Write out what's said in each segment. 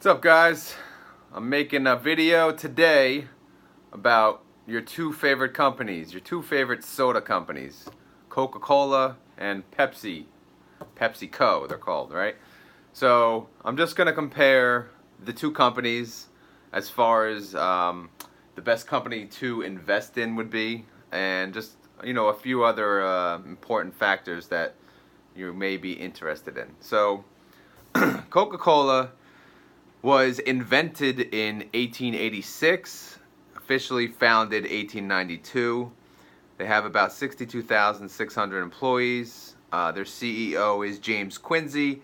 What's up, guys? I'm making a video today about your two favorite companies, your two favorite soda companies, Coca-Cola and Pepsi. PepsiCo, they're called, right? So I'm just gonna compare the two companies as far as the best company to invest in would be, and just a few other important factors that you may be interested in. So Coca-Cola was invented in 1886, officially founded 1892. They have about 62,600 employees. Their CEO is James Quincy,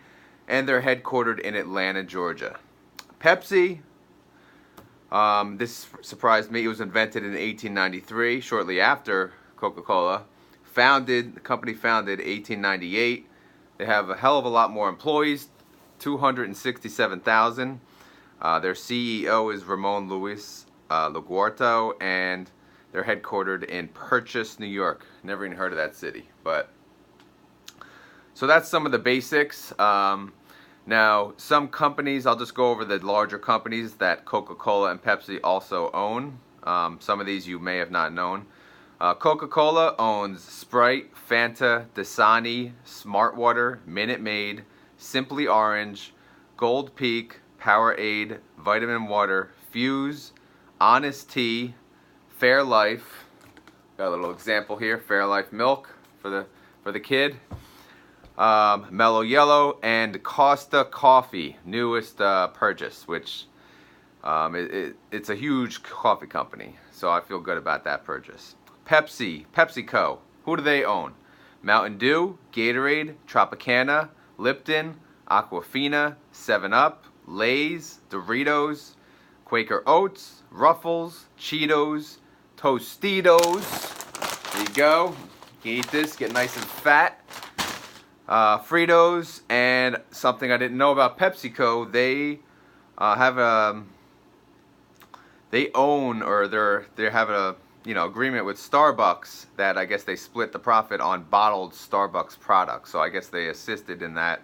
and they're headquartered in Atlanta, Georgia. Pepsi, this surprised me. It was invented in 1893, shortly after Coca-Cola. The company founded 1898. They have a hell of a lot more employees, 267,000. Their CEO is Ramon Luis LaGuardo, and they're headquartered in Purchase, New York. Never even heard of that city, but so that's some of the basics. Now, some companies, I'll just go over the larger companies that Coca-Cola and Pepsi also own. Some of these you may have not known. Coca-Cola owns Sprite, Fanta, Dasani, Smartwater, Minute Maid, Simply Orange, Gold Peak, Powerade, Vitamin Water, Fuse, Honest Tea, Fairlife. Got a little example here: Fairlife milk for the kid. Mellow Yellow, and Costa Coffee, newest purchase, which it's a huge coffee company, so I feel good about that purchase. PepsiCo, who do they own? Mountain Dew, Gatorade, Tropicana, Lipton, Aquafina, 7-Up, Lay's, Doritos, Quaker Oats, Ruffles, Cheetos, Tostitos. There you go. You can eat this, get nice and fat. Fritos, and something I didn't know about PepsiCo, they they own, or they have a agreement with Starbucks that I guess they split the profit on bottled Starbucks products. So I guess they assisted in that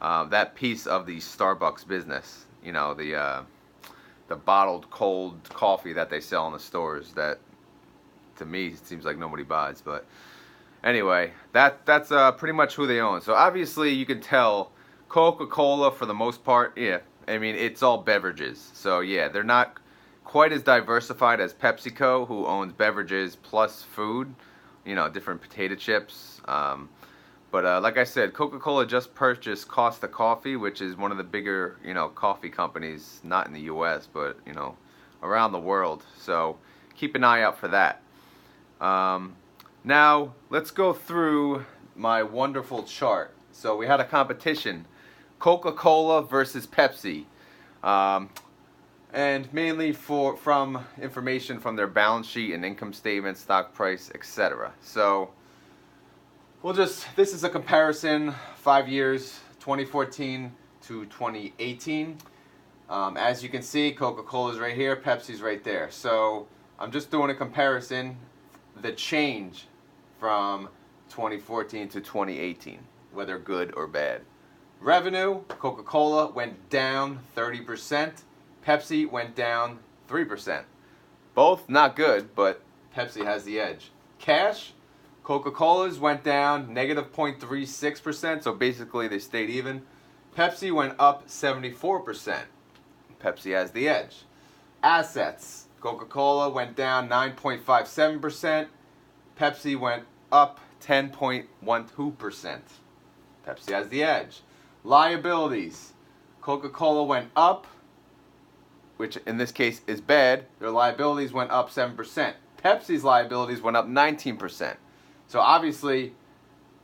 that piece of the Starbucks business. The bottled cold coffee that they sell in the stores that, to me, seems like nobody buys, but. Anyway, that's pretty much who they own. So obviously you can tell Coca-Cola, for the most part, yeah, I mean, it's all beverages. So yeah, they're not quite as diversified as PepsiCo, who owns beverages plus food, different potato chips. But like I said, Coca-Cola just purchased Costa Coffee, which is one of the bigger, coffee companies, not in the U.S., but, around the world. So keep an eye out for that. Now, let's go through my wonderful chart. So we had a competition, Coca-Cola versus Pepsi, and mainly from information from their balance sheet and income statement, stock price, etc. So this is a comparison, 5 years, 2014 to 2018. As you can see, Coca-Cola is right here, Pepsi's right there. So I'm just doing a comparison, the change from 2014 to 2018, whether good or bad. Revenue, Coca-Cola went down 30%, Pepsi went down 3%. Both not good, but Pepsi has the edge. Cash, Coca-Cola's went down negative 0.36%, so basically they stayed even. Pepsi went up 74%. Pepsi has the edge. Assets, Coca-Cola went down 9.57%. Pepsi went up 10.12%. Pepsi has the edge. Liabilities. Coca-Cola went up, which in this case is bad. Their liabilities went up 7%. Pepsi's liabilities went up 19%. So obviously,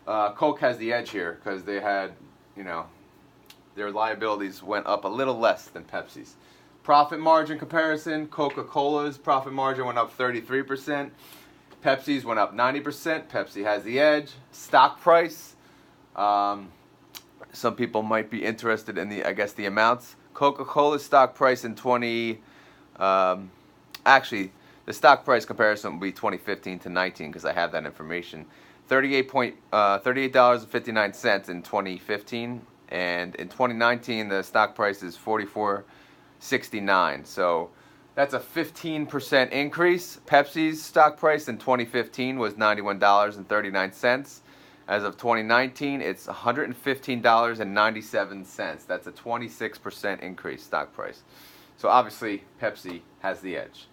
Coke has the edge here because they had, their liabilities went up a little less than Pepsi's. Profit margin comparison, Coca-Cola's profit margin went up 33%. Pepsi's went up 90%. Pepsi has the edge. Stock price. Some people might be interested in the amounts. Coca-Cola's stock price in actually, the stock price comparison will be 2015 to 19 because I have that information. $38.59 in 2015. and in 2019 the stock price is $44.69. So that's a 15% increase. Pepsi's stock price in 2015 was $91.39. As of 2019, it's $115.97. That's a 26% increase stock price. So obviously, Pepsi has the edge.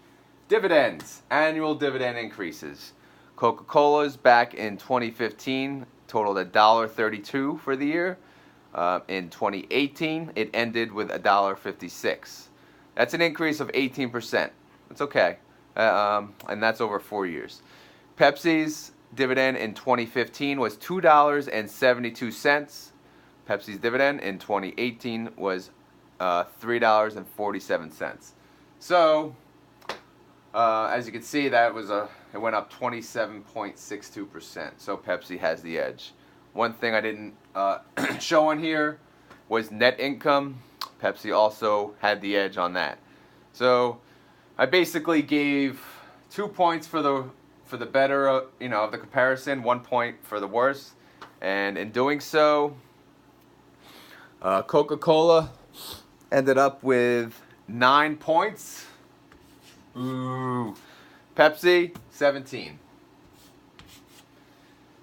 Dividends, annual dividend increases. Coca-Cola's back in 2015 totaled $1.32 for the year. In 2018, it ended with $1.56. That's an increase of 18%. That's okay. And that's over 4 years. Pepsi's dividend in 2015 was $2.72. Pepsi's dividend in 2018 was $3.47. So, as you can see, it went up 27.62%. So Pepsi has the edge. One thing I didn't show on here was net income. Pepsi also had the edge on that. So I basically gave 2 points for the better, of the comparison, 1 point for the worst, and in doing so, Coca-Cola ended up with 9 points. Ooh. Pepsi 17.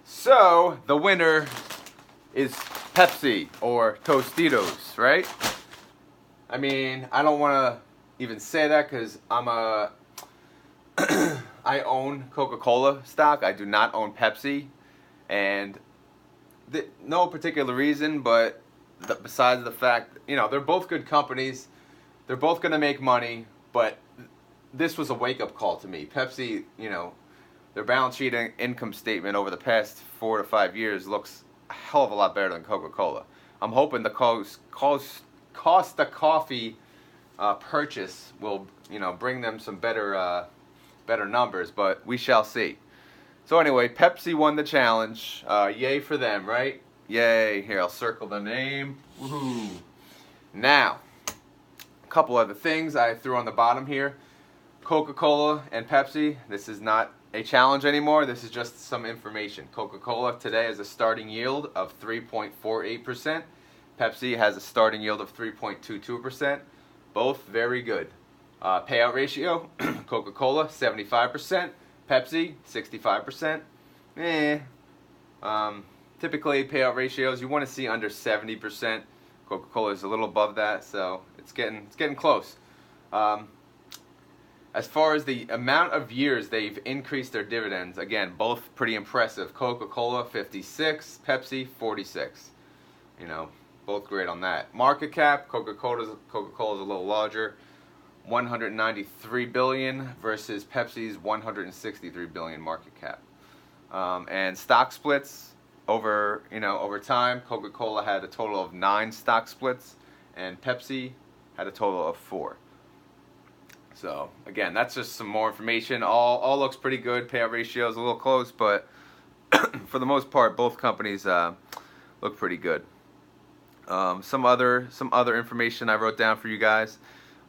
So the winner is Pepsi, or Tostitos, right? I mean, I don't want to even say that because I own Coca-Cola stock. I do not own Pepsi, and no particular reason, but besides the fact, they're both good companies. They're both going to make money, but this was a wake-up call to me. Pepsi, their balance sheet and income statement over the past 4 to 5 years looks a hell of a lot better than Coca-Cola. I'm hoping the Costa Coffee purchase will, bring them some better numbers, but we shall see. So anyway, Pepsi won the challenge. Yay for them, right? Yay. Here, I'll circle the name. Woohoo. Now, a couple other things I threw on the bottom here. Coca-Cola and Pepsi, this is not a challenge anymore. This is just some information. Coca-Cola today has a starting yield of 3.48%. Pepsi has a starting yield of 3.22%. Both very good. Payout ratio, Coca-Cola 75%, Pepsi 65%. Typically payout ratios you want to see under 70%. Coca-Cola is a little above that, so it's getting close. As far as the amount of years they've increased their dividends, again, both pretty impressive. Coca-Cola 56, Pepsi 46. Both great on that. Market cap, Coca-Cola's a little larger, 193 billion versus Pepsi's 163 billion market cap. And stock splits over time, Coca-Cola had a total of 9 stock splits, and Pepsi had a total of 4. So again, that's just some more information. All looks pretty good. Payout ratio is a little close, but for the most part, both companies look pretty good. Some other information I wrote down for you guys.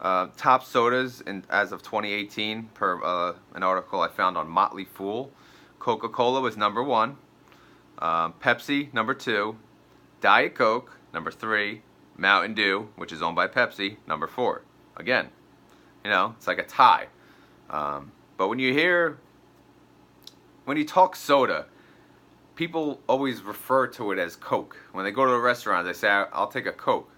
Top sodas as of 2018 per an article I found on Motley Fool. Coca-Cola was number 1. Pepsi number 2. Diet Coke number 3. Mountain Dew, which is owned by Pepsi, number 4. Again, it's like a tie. But when you talk soda, people always refer to it as Coke. When they go to a restaurant, they say, I'll take a Coke.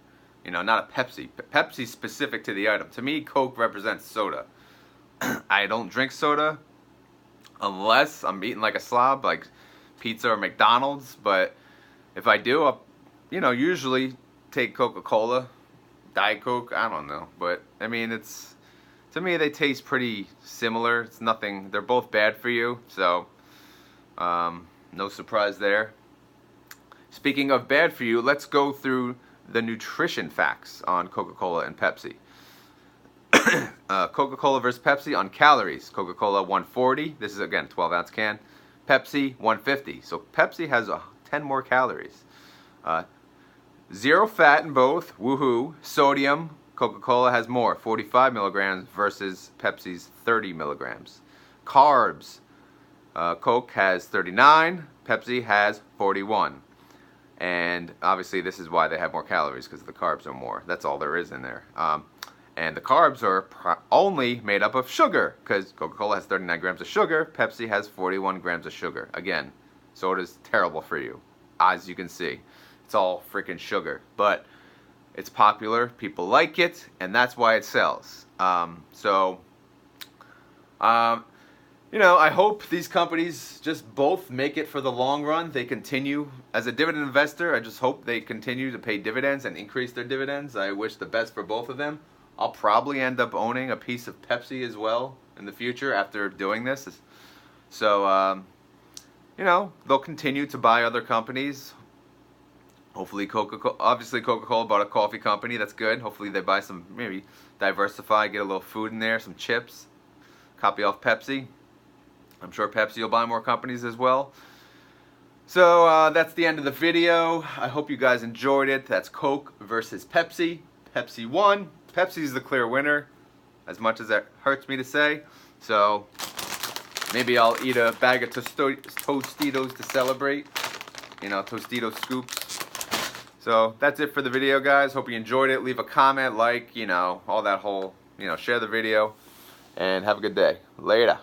Not a Pepsi. Pepsi's specific to the item. To me, Coke represents soda. I don't drink soda unless I'm eating like a slob, like pizza or McDonald's. But if I do, I'll, usually take Coca-Cola. Diet Coke, I don't know. But, I mean, to me, they taste pretty similar. It's nothing, they're both bad for you. So, no surprise there. Speaking of bad for you, let's go through the nutrition facts on Coca-Cola and Pepsi. Coca-Cola versus Pepsi on calories. Coca-Cola 140. This is, again, 12-ounce can. Pepsi 150. So Pepsi has 10 more calories. 0 fat in both. Woohoo. Sodium. Coca-Cola has more. 45 milligrams versus Pepsi's 30 milligrams. Carbs. Coke has 39. Pepsi has 41. And obviously this is why they have more calories, because the carbs are more. That's all there is in there. And the carbs are only made up of sugar, because Coca-Cola has 39 grams of sugar, Pepsi has 41 grams of sugar. Again, soda's terrible for you, as you can see. It's all freaking sugar, but it's popular, people like it, and that's why it sells. You know, I hope these companies just both make it for the long run. They continue. As a dividend investor, I just hope they continue to pay dividends and increase their dividends. I wish the best for both of them. I'll probably end up owning a piece of Pepsi as well in the future after doing this. So, you know, they'll continue to buy other companies. Hopefully Coca-Cola, obviously Coca-Cola bought a coffee company. That's good. Hopefully they buy some, maybe diversify, get a little food in there, some chips, copy off Pepsi. I'm sure Pepsi will buy more companies as well. So that's the end of the video. I hope you guys enjoyed it. That's Coke versus Pepsi. Pepsi won. Pepsi's the clear winner, as much as that hurts me to say. So maybe I'll eat a bag of Tostitos to celebrate. You know, Tostito scoops. So that's it for the video, guys. Hope you enjoyed it. Leave a comment, like, you know, all that whole, you know, share the video. And have a good day. Later.